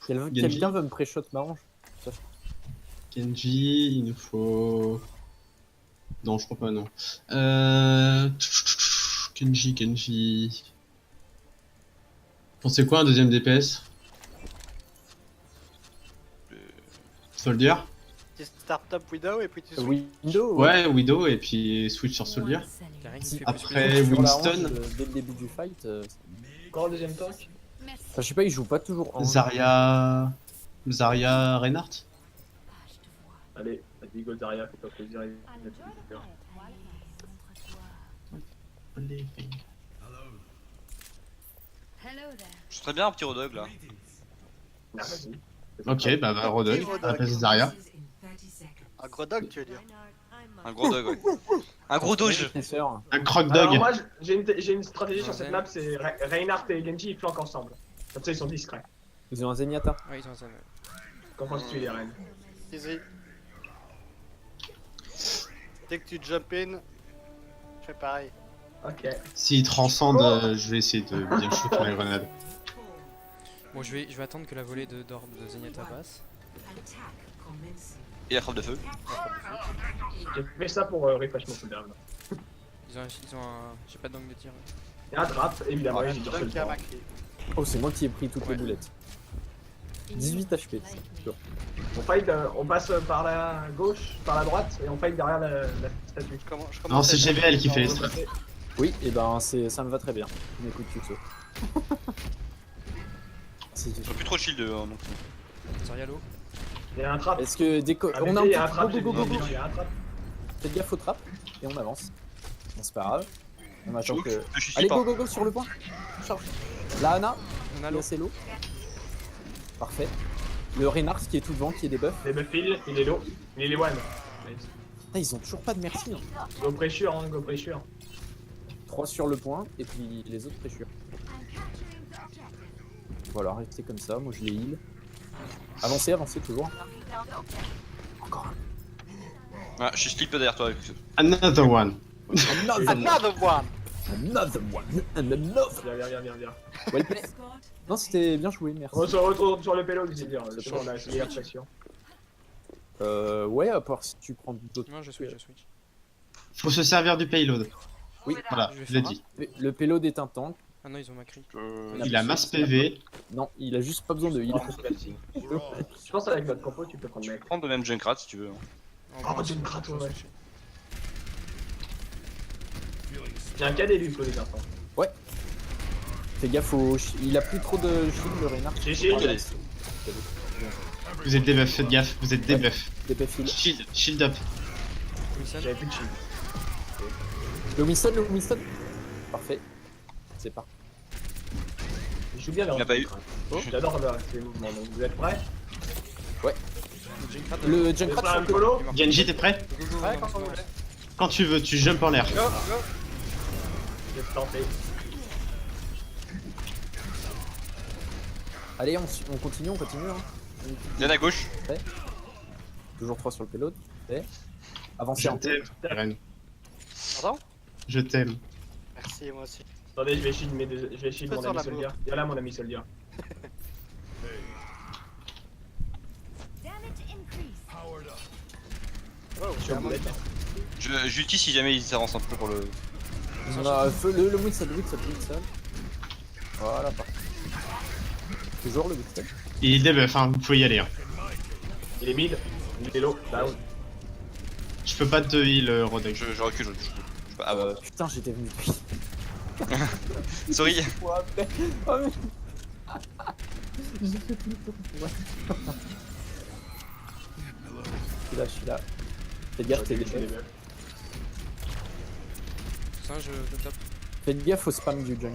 Quelqu'un veut me pré-shot m'arrange. Genji, il nous faut... Non, je crois pas, non. Genji... Pensez quoi un deuxième DPS? Soldier? Tu start-up Widow et puis tu switch. Widow. Ouais, Widow et puis switch sur Soldier. Y'a rien qui me fait Après Sur la Winston, hanche, dès le début du fight. Encore un deuxième tank. Enfin, je sais pas, il joue pas toujours en. Zarya Reinhardt. Allez, vas-y, go Zarya, fais-toi plaisir. Je serais bien un petit Rodog là. Ah, vas-y. Ok, bah va Rodog, à la place de Zarya. Un gros dog, tu veux dire. Un gros dog, ouais. Un gros doge. Un croc Alors dog. moi, j'ai une stratégie sur cette map, c'est Reinhardt et Genji, ils flanquent ensemble. Comme ça, ils sont discrets. Ils ont un Zenyatta. Ouais, ils ont ça. Quand on se tue les reines. Easy. Dès que tu jump in, fais pareil. Ok. S'il transcende, je vais essayer de bien shooter les grenades. Bon, je vais attendre que la volée d'orbe de Zenyatta passe. Et la frappe de feu. J'ai fait ça pour refresh mon cooldown. Ils ont un. J'ai pas d'angle de tir. Et un trap, évidemment, j'ai dû Dunk refaire à le ma temps. clé. Oh, c'est moi qui ai pris toutes Ouais. les boulettes. 18 HP, c'est sûr. On fight, on passe par la gauche, par la droite, et on fight derrière la statue. Je commence Non, c'est à- GVL qui fait les On straps. va- Oui, et ben ça me va très bien. Mes coups de tuto. Ils ont plus trop de shield hein, donc. Zarya low. Il y a un trap. Est-ce que déco... Ah, on a un il y petit a un trap, go, go, go, go, go. il y a un trap. Faites gaffe au trap et on avance. Bon, c'est pas grave. On attend Chouk, que. je suis Allez, pas. go, go, go sur le point. Charge. La Ana, On a il l'eau. a ses lots. Parfait. Le Reinhardt qui est tout devant, qui est des buffs. Les buff heal, il est low, il est one. Ah, ils ont toujours pas de merci. Hein. Go pressure, hein, go pressure. 3 sur le point et puis les autres pressures. Voilà, restez comme ça. Moi je les heal. Avancez, avancez toujours. Encore Ah, je suis slip derrière toi. Another one. un. Another one! Another one. And another. Viens. Well play. Non, c'était bien joué, merci. On se retrouve sur le pélo, je veux dire. C'est On a essayé la pression. Ouais, à part si tu prends d'autres. Non, je switch. Faut se servir du payload. Oui, Voilà, Je vais je l'ai faire dit. le payload est un tank. Ah non, ils ont ma cri. Il a masse PV. Non, il a juste pas besoin de heal. Je pense avec notre compo, tu peux prendre mec. Prends de même Junkrat si tu veux. hein. Oh, j'ai une crato, ouais. J'ai un cadet lui, pour les enfants. Fais gaffe au. Il a plus trop de shield, le Reinhardt. J'ai shield. Allez. Vous êtes des buffs, faites gaffe, vous êtes des buffs. Des buff heal. Shield up. Wilson. J'avais plus de shield. Le Winston. Parfait. C'est parti. Je joue bien Il l'a pas eu. J'adore ces mouvements, donc vous êtes prêts? Junkrat. Le Vous êtes Junkrat prêts à sur me le follow? Genji, t'es prêt? Go, go, go, Ouais, non, quand c'est on bon. voulait. Quand tu veux, tu jump en l'air. Go, go! Je vais tenter. Allez, on continue, Hein. Viens à gauche. Toujours 3 sur le payload. Parfait. Avancez Je en t'aime, Eren. Pardon? Je t'aime. Merci, moi aussi. Attendez, je vais shield mon Fais-en ami la soldier. Viens là, mon ami soldier. Oh, Je suis en boulette. J'utilise si jamais ils s'avancent un peu pour le. On a le Winston. Voilà, parfait. Toujours le Winston. Il est debuff, hein, vous pouvez y aller. Hein. Il est mid, il est low, down. Je peux pas te heal, Rodek. Je recule. Ah bah. Putain, j'étais venu. Sorry. Oh, mais... J'ai fait tout le tour. Ouais. Je suis là. Faites gaffe, t'es Je suis des les buffs. Ça, je tape. Faites gaffe au spam du junk.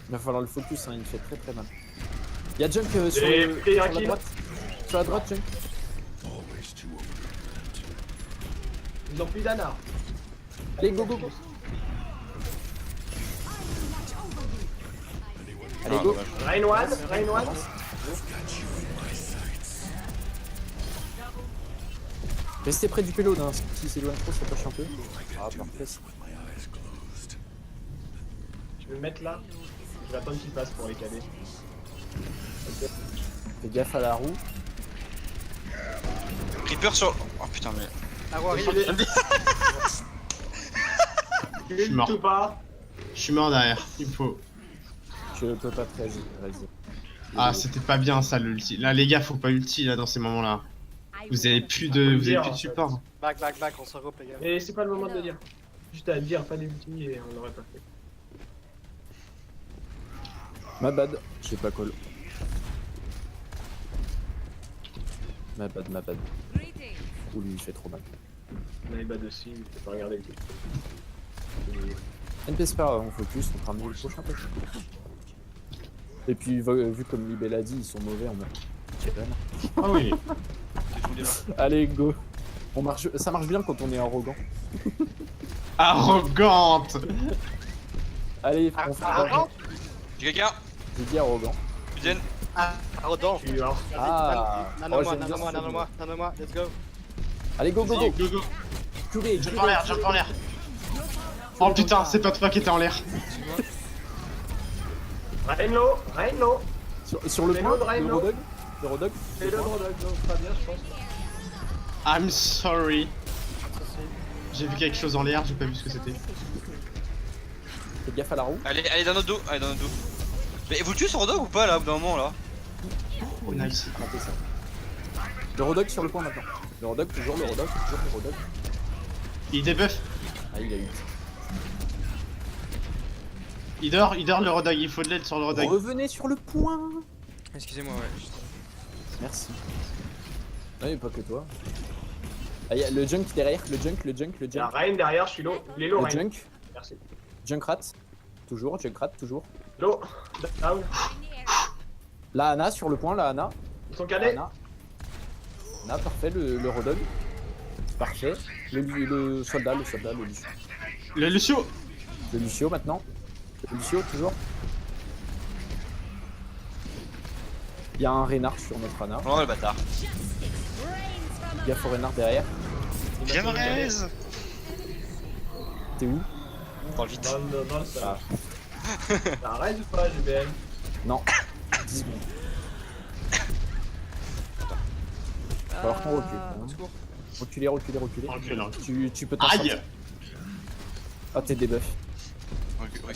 Il va falloir le focus, hein, il fait très très mal. Y'a junk sur, Et pris un sur la kill. droite. Sur la droite, junk. Ils ont plus d'ana. Allez, go, go, go. Allez, Ah, go. dommage. Rain one. Restez près du payload, hein. Si s'éloigne trop, ça tâche un peu. Ah, parfait. Je vais me mettre là. Je vais attendre qu'il passe pour les cader. Ok. Fais gaffe à la roue. Reaper sur. Oh putain, mais. Ah ouais, Je suis mort. Ou pas. Je suis mort derrière, il me faut. Je peux pas te réagir. Vas-y. Ah, c'était pas bien ça l'ulti. Là, les gars, faut pas ulti là dans ces moments-là. Vous avez plus de support. Back, on se regroupe les gars. Mais c'est pas le moment de le dire. Juste à dire, pas d'ulti et on l'aurait pas fait. Ma bad. J'ai pas call. Ma bad. Ouh, lui, il fait trop mal. On avait bas dessus, il faut pas regarder le truc. NPS par on focus, on fera mieux le prochain peut-être. Et puis vu comme Libel a dit, ils sont mauvais en mode. Ah oui. Allez go. Ça marche bien quand on est arrogant. Arrogante. Allez, on fait Arrogant. J'ai quelqu'un. J'ai dit arrogant. Putain. Arrogant. Je suis mort. Ah. Oh, j'aime bien ce Nano-moi, let's go. Allez go. Go go. Curé, Jump en l'air, jump en l'air. Oh putain, c'est pas toi qui étais en l'air. Rainlow. Sur le Mais point, l'autre, le Rodog. Le Rodog. Et le Rodog, pas bien, je pense. I'm sorry. J'ai vu quelque chose en l'air, j'ai pas vu ce que c'était. Fais gaffe à la roue. Allez, dans notre dos. Mais vous le tuez sur Rodog ou pas là, au bout d'un moment là? Oh nice. Ratez ça. Le Rodog sur le point maintenant. Le Rodog, toujours le Rodog. Il débuff. Ah, il a eu. Il dort le Rodog, il faut de l'aide sur le Rodog. Revenez sur le point. Excusez-moi, ouais. Merci. Non, mais pas que toi. Ah, y a le junk derrière, le junk. Il y a Rain derrière, je suis low. Il est low, Le Rain. junk. Merci. Junkrat. Toujours, Junkrat, toujours. Low. Down. La Ana sur le point, la Ana. Ils sont cadets. Ana, parfait, le Rodog. Parfait. Le soldat, le Lucio. Le Lucio. Le Lucio maintenant. Le Lucio, toujours. Il y a un Reynard sur notre Ana. Oh le bâtard. Gaffe au Reynard derrière. Viens me raise. T'es où? Parle vite. Dans le sol. Ah. T'as un raid ou pas, JBL? Non. 10 secondes. Va falloir qu'on recule. hein. Secours. Reculer. Recule. Tu peux t'en Aïe. sortir. Ah, t'es debuff.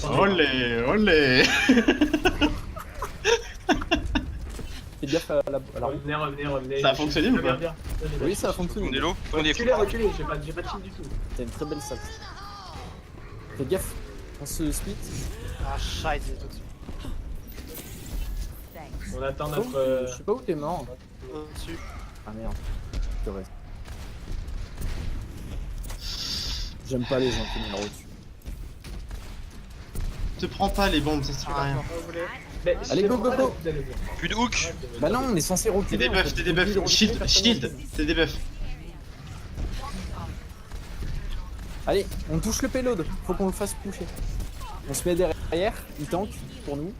Olé. Fais gaffe à la roue. Revenez. Ça a fonctionné ou pas? Bien. Oui, ça a fonctionné. On est low. On est Reculez, j'ai pas de kill du tout. T'as une très belle salle. Fais gaffe. On se split. Ah, scheiße, tout de suite. On attend Oh, notre. je sais pas où t'es mort. Au-dessus. Ah merde. Je reste. J'aime pas les gens qui meurent au-dessus. Te prends pas les bombes, ça sert à rien. Mais Allez, c'est go, pour go, ça go. que vous allez voir. Plus de hook. Bah non, on est censé T'es reculer. debuff, t'es debuff. Shield, t'es debuff. Allez, on touche le payload. Faut qu'on le fasse pusher. On se met derrière, il tank pour nous.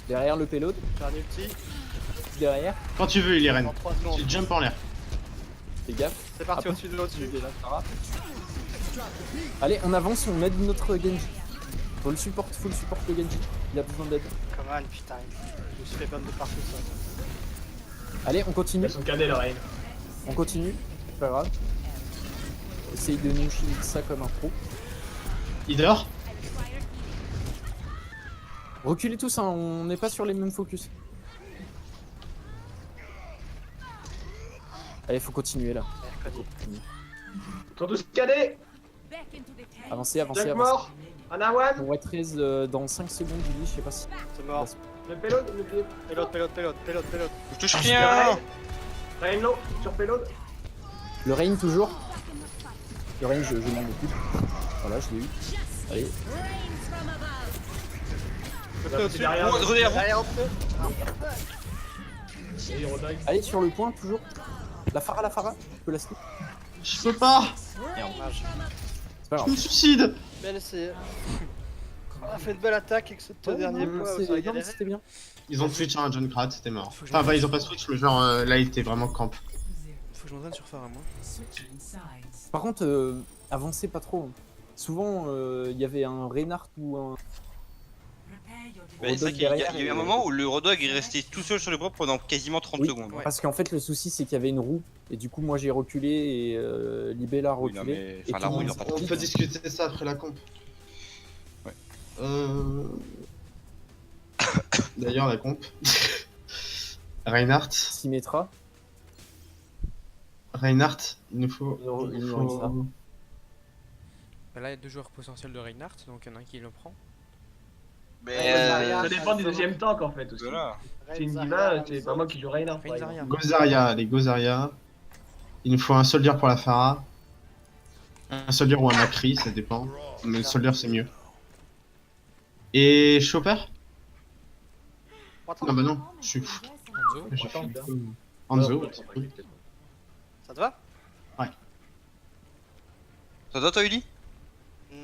Derrière le payload, J'ai un ulti. derrière. Quand tu veux, il est reine. Dans 3 secondes. Tu jump en l'air. Fais gaffe. C'est parti Après. au-dessus de l'au-dessus. Allez, on avance, on aide notre Genji. Faut le support le Genji. Il a besoin d'aide. Comment, putain. Je me suis fait bombe de partout ça. Allez, on continue. Ils sont cadets, le Rain. On continue. C'est pas grave. Essaye de nous shield ça comme un pro. Il dort. Reculez tous, hein, on n'est pas sur les mêmes focus. Allez, faut continuer là. Mercredi. Ils sont tous cadets. Avancez. Jack mort. Anawan. On va être 13 dans 5 secondes, Julie, je sais pas si. C'est mort. Le payload, le Payload. Je touche rien. Rain low, sur payload. Le rain toujours. Le rain, je m'en occupe. Voilà, je l'ai eu. Allez, Je fais au-dessus. Derrière. Derrière au feu. Et Rodog. allez sur le point toujours. La Farah, tu peux la slip. Je peux pas. Dommage. C'est pas Je grave. me suicide. Belle essai. On a fait une belle attaque avec ce dernier Non, point. c'est- Ça a non, galéré. c'était bien. Ils ont switch sur un John Crad, c'était mort. Faut que je Enfin, me- bah, ils ont pas switch, mais genre là, il était vraiment camp. Faut que je m'entraîne sur phare à moi. Par contre, avancez pas trop. Souvent, il y avait un Reinhardt ou un Mais c'est vrai qu'il y a eu un moment où le Rodog est resté tout seul sur le bras pendant quasiment 30 Oui. secondes. Ouais. Parce qu'en fait, le souci, c'est qu'il y avait une roue. Et du coup, moi, j'ai reculé et Libé l'a Oui, non, reculé. mais, Et enfin, la tout roue, le il monde en parle. On peut discuter ça après la comp. Ouais. D'ailleurs, la comp. Reinhardt. Symmetra. Reinhardt, il nous faut. Il il nous faut- reste ça. Bah, là, il y a 2 joueurs potentiels de Reinhardt, donc il y en a un qui le prend. Mais Ça dépend du deuxième tank en fait aussi. voilà. C'est une diva, c'est pas moi qui joue Reinhardt. par Rein exemple. Zarya. Gozaria, les Gozaria. Il nous faut un soldier pour la Pharah. Un soldier ou un Macri, ça dépend. Mais le soldier c'est mieux. Et Chopper? Non bah non, je suis fou. Hanzo. Je suis Attends, fou. Hanzo. Ça te va? Ça doit toi, Uli?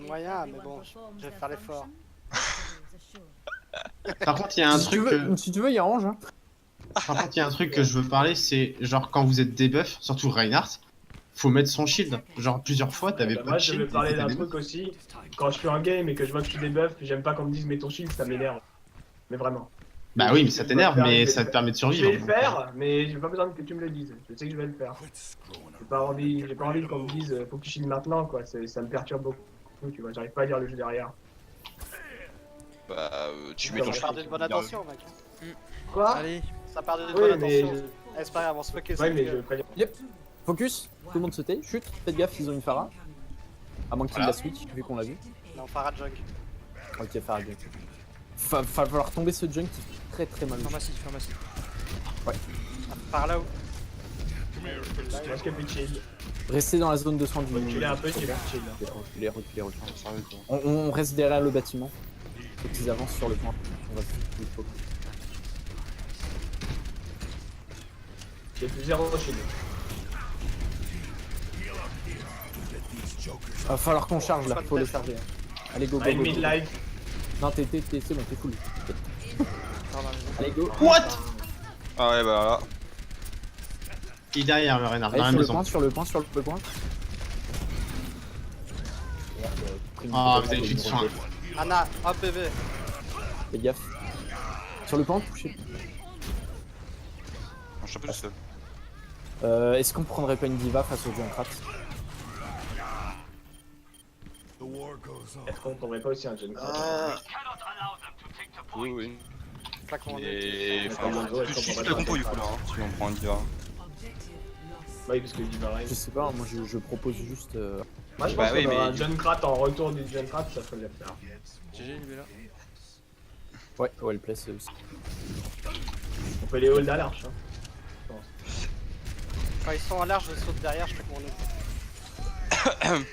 Moyen, mais bon, je vais faire l'effort. Par contre, il y a un Si tu truc. veux, si tu veux, il arrange. Hein. Par contre, il y a un truc que je veux parler, c'est genre quand vous êtes debuff, surtout Reinhardt, faut mettre son shield. Genre plusieurs fois, t'avais Bah, pas moi de je shield. vais parler t'étais d'un debuff. truc aussi. Quand je suis en game et que je vois que je suis debuff, j'aime pas qu'on me dise mets ton shield, ça m'énerve. Mais vraiment. Bah oui, mais ça t'énerve, Je vais mais le ça te faire. permet de Je survivre. vais le faire, mais j'ai pas besoin que tu me le dises. Je sais que je vais le faire. J'ai pas envie qu'on me dise faut que tu shield maintenant quoi. Ça me perturbe beaucoup. Tu vois, j'arrive pas à lire le jeu derrière. Bah, tu mets ton Ça part d'une bonne attention, mec. Quoi? Allez, Ça part d'une Oui, bonne mais attention. Eh, c'est pas grave, on se focus. ouais, mais je préviens. Focus. Tout le monde se tait. Chute. Faites gaffe, ils ont une Pharah. À moins qu'il la switch, vu qu'on l'a vu. Non, Farah Junk. Ok, Pharah junk. Va falloir tomber ce junk qui fait très très mal. pharmacie, pharmacie. Par là où? Moi je plus de shield. Restez dans la zone de soins du. Reculez un peu, j'ai plus de shield. Reculez, reculez, reculez. Sérieux, quoi. On reste derrière le bâtiment. Faut qu'ils avancent sur le point. On va il faut. J'ai plus 0 shield. Va falloir qu'on charge là, faut le charger. Allez, go, go, Ah, go, go. mid life. Non, c'est bon, t'es full. Allez, go. What? Ah ouais, bah là. Il est derrière le Reinhardt, dans la Allez, maison. sur le point. Ah, vous avez plus de soin. Anna, 1 PV. Fais gaffe. Sur le point, touché. Je suis un peu tout seul. Est-ce qu'on prendrait pas une diva face au Junkrat? Est-ce qu'on tomberait pas aussi un jeune Oui, oui. Pas qu'on est. Et. Enfin, Ouais, tout de ouais, suite ouais, la compo ouais, du coup là, hein, si on prend un diva. Oui, parce que il dit pareil. Je sais pas, moi je propose juste. Moi je pense Bah oui, qu'on aura mais- un Junkrat en retour du Junkrat, ça ferait le faire. GG, il est là. Ouais, le place aussi. On peut les hold à l'arche. Hein. Quand ils sont en large, je saute derrière, je fais mon nez.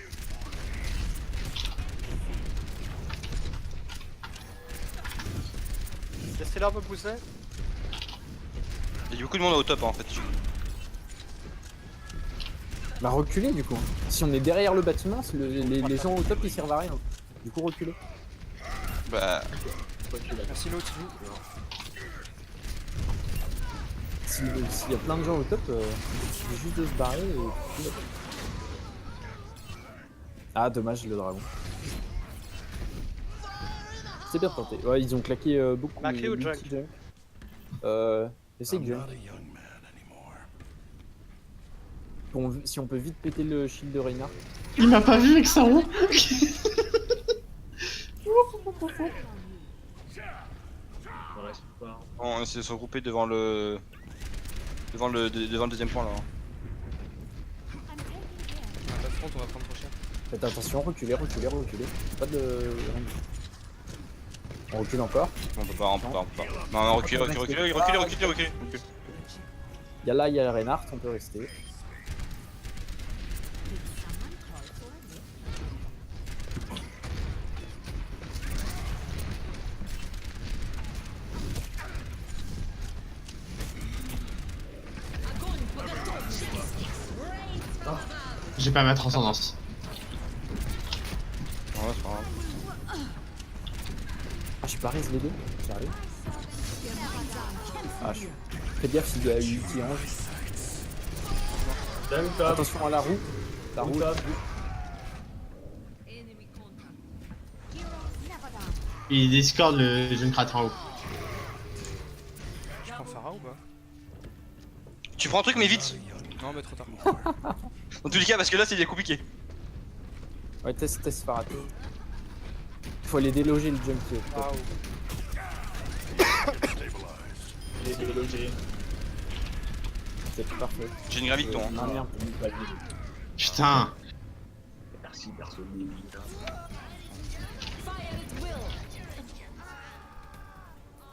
Laissez-leur me pousser. Il y a beaucoup de monde au top hein, en fait. Bah reculer du coup. Si on est derrière le bâtiment, c'est les gens au top ils servent à rien. Du coup reculer. Bah. Merci l'autre, S'il y a plein de gens au top, il suffit juste de se barrer et... Ah dommage le dragon. C'est bien tenté. Ouais ils ont claqué beaucoup. Macri ou Junk? Essaye Junk. Bon, si on peut vite péter le shield de Reinhardt. Il m'a pas vu avec sa roue. On reste pas. On essaie de se regrouper devant le. Devant le deuxième point là. hein. Pas de front, on va prendre trop cher. Faites attention, reculez. Pas de... On recule encore. On peut pas. Non, non, reculez. Là, il y a Reinhardt, on peut rester. J'ai pas ma transcendance. Ouais, c'est pas grave. Ah, je suis pas raise les deux. J'arrive. Ah, je... Faites gaffe s'il y a eu qui range. Junk top. Attention à la roue. La roue. Top. Il discorde le jeune crâtre en haut. Je prends Pharah ou pas? Tu prends un truc mais vite. Non, mais trop tard. Dans tous les cas parce que là c'est compliqué. Ouais, test Farah. Faut aller déloger le junkie. Waouh. Il est délogé. C'est parfait. J'ai une graviton. Hein. Ah merde. Putain. Merci, personne n'est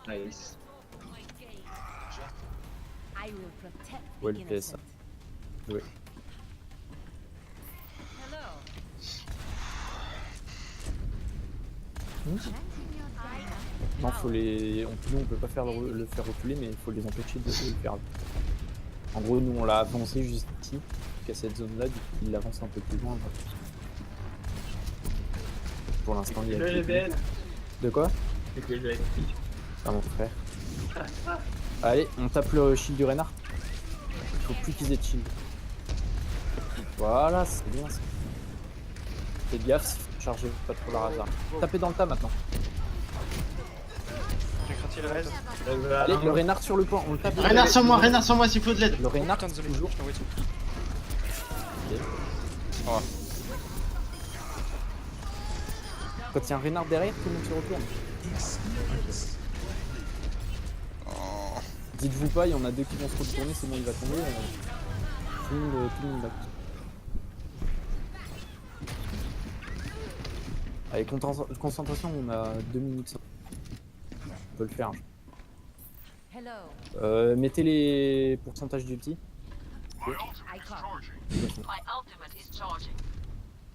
Nice. Ouais, le PS. Ouais. Non, faut les. Nous, on peut pas faire le faire reculer, mais il faut les empêcher de le faire. En gros, nous, on l'a avancé juste ici, jusqu'à cette zone-là, du coup, il avance un peu plus loin. Pour l'instant, il y a. Le GBL. De quoi? C'est que je vais être Ah, mon frère. Allez, on tape le shield du Reinhardt. Il faut plus qu'ils aient de shield. Voilà, c'est bien ça. Fais gaffe, chargez pas trop la hasard. Tapez dans le tas maintenant. J'ai craqué le reste. Allez, le Reinhardt sur le point, on le tape. Reinhardt sur moi s'il faut de l'aide. Le Reinhardt, Putain, désolé, toujours. je t'envoie dessus. Quand il y a un Reinhardt derrière, tout le monde se retourne. Dites-vous pas, il y en a deux qui vont se retourner, c'est bon, il va tomber. Tout le monde back. Allez, concentration, on a 2 minutes. On peut le faire. Mettez les pourcentages d'ulti.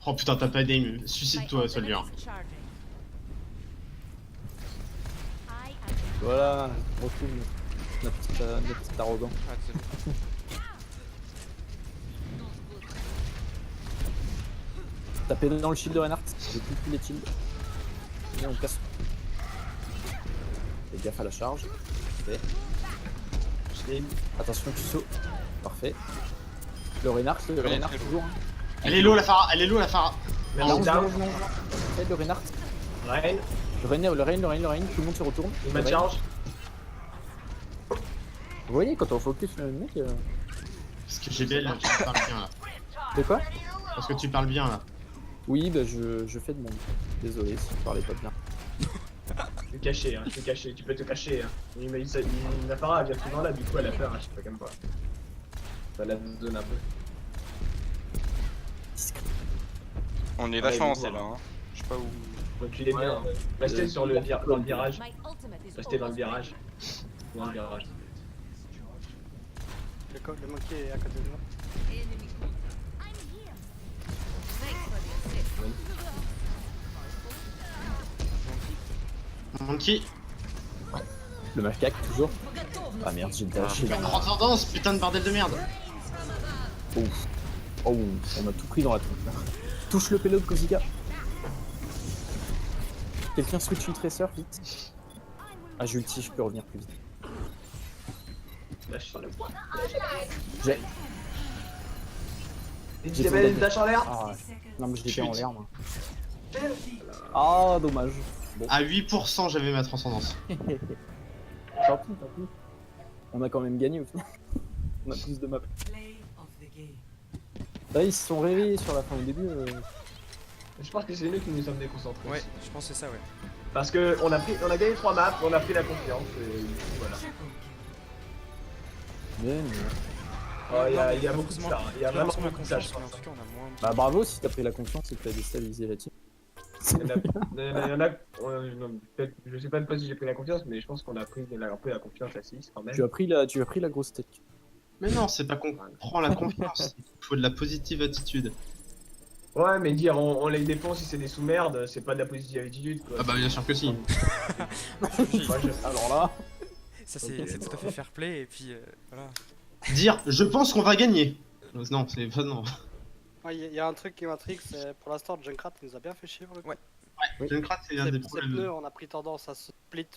Oh putain, t'as pas d'aim. Suicide-toi, soldier. Voilà, on retrouve notre petit arrogant. Ah, désolé. Tapez dans le shield de Reinhardt, j'ai plus les shields. Et on casse. Fais gaffe à la charge. Parfait. Attention, tu sautes. Parfait. Le Reinhardt toujours. Hein. Elle est low la Farah, elle est low la Farah. Là, on se down. longe. Parfait, le Reinhardt. Reine, Le Rein, tout le monde se retourne. il Le m'a Rein. charge. Vous voyez, quand on focus le mec. Parce que GBL, tu parles bien là. De quoi? Parce que tu parles bien là. Oui, bah je fais de mon. Désolé si je parlais pas bien. Je suis caché, je suis caché, tu peux te cacher. Il m'a dit ça, la Farah vient souvent là, du coup elle a peur, je sais pas comme quoi. Ça la donne un peu. On est Ouais, vachement il avancé est là. Hein. Je sais pas où. Donc tu l'es bien. Restez sur dans le virage. Restez dans le virage. Dans le virage. Le monkey est à côté de moi. Monkey. Le macaque, toujours. Ah merde, j'ai lâché. Transcendance, putain de bordel de merde. Ouf. Oh, on a tout pris dans la tronche là. Touche le pélo de Kozika. Quelqu'un switch ultresseur, vite. Ah, j'ai ulti, je peux revenir plus vite. Lâche sur le poids. J'ai. Il avait une dash en l'air. Ah, ouais. Non, mais je l'étais en l'air, moi. Ah, dommage. Bon. À 8% j'avais ma transcendance. Tant pis. On a quand même gagné au final. On a plus de maps. Là, ils se sont réveillés sur la fin au début. Je pense que c'est nous qui nous sommes déconcentrés. Ouais, je pense que c'est ça, ouais. Parce que on a gagné 3 maps, on a pris la confiance et voilà. Mais, Oh, il y a Non, mais beaucoup de forcément- ça, il y a vraiment forcément beaucoup de ça, je confiance, mais en pense. tout cas, on a moins. bah bravo si t'as pris la confiance et que t'as déstabilisé la team. Il y en a, non, peut-être, je sais pas si j'ai pris la confiance, mais je pense qu'on a pris un peu la confiance à 6 quand même. Tu as pris la grosse tête. Mais non, c'est pas qu'on prend la confiance. Il faut de la positive attitude. Ouais, mais dire on les défonce si c'est des sous-merdes, c'est pas de la positive attitude quoi. Ah bah bien sûr que si. Moi, Alors là. Ça, c'est tout à fait fair play, et puis voilà. Dire je pense qu'on va gagner. Non, c'est pas non. Ouais, il y a un truc qui m'intrigue, c'est pour l'instant Junkrat nous a bien fait chier pour le coup. Ouais. Junkrat c'est un des Ces problèmes. pneus, on a pris tendance à se split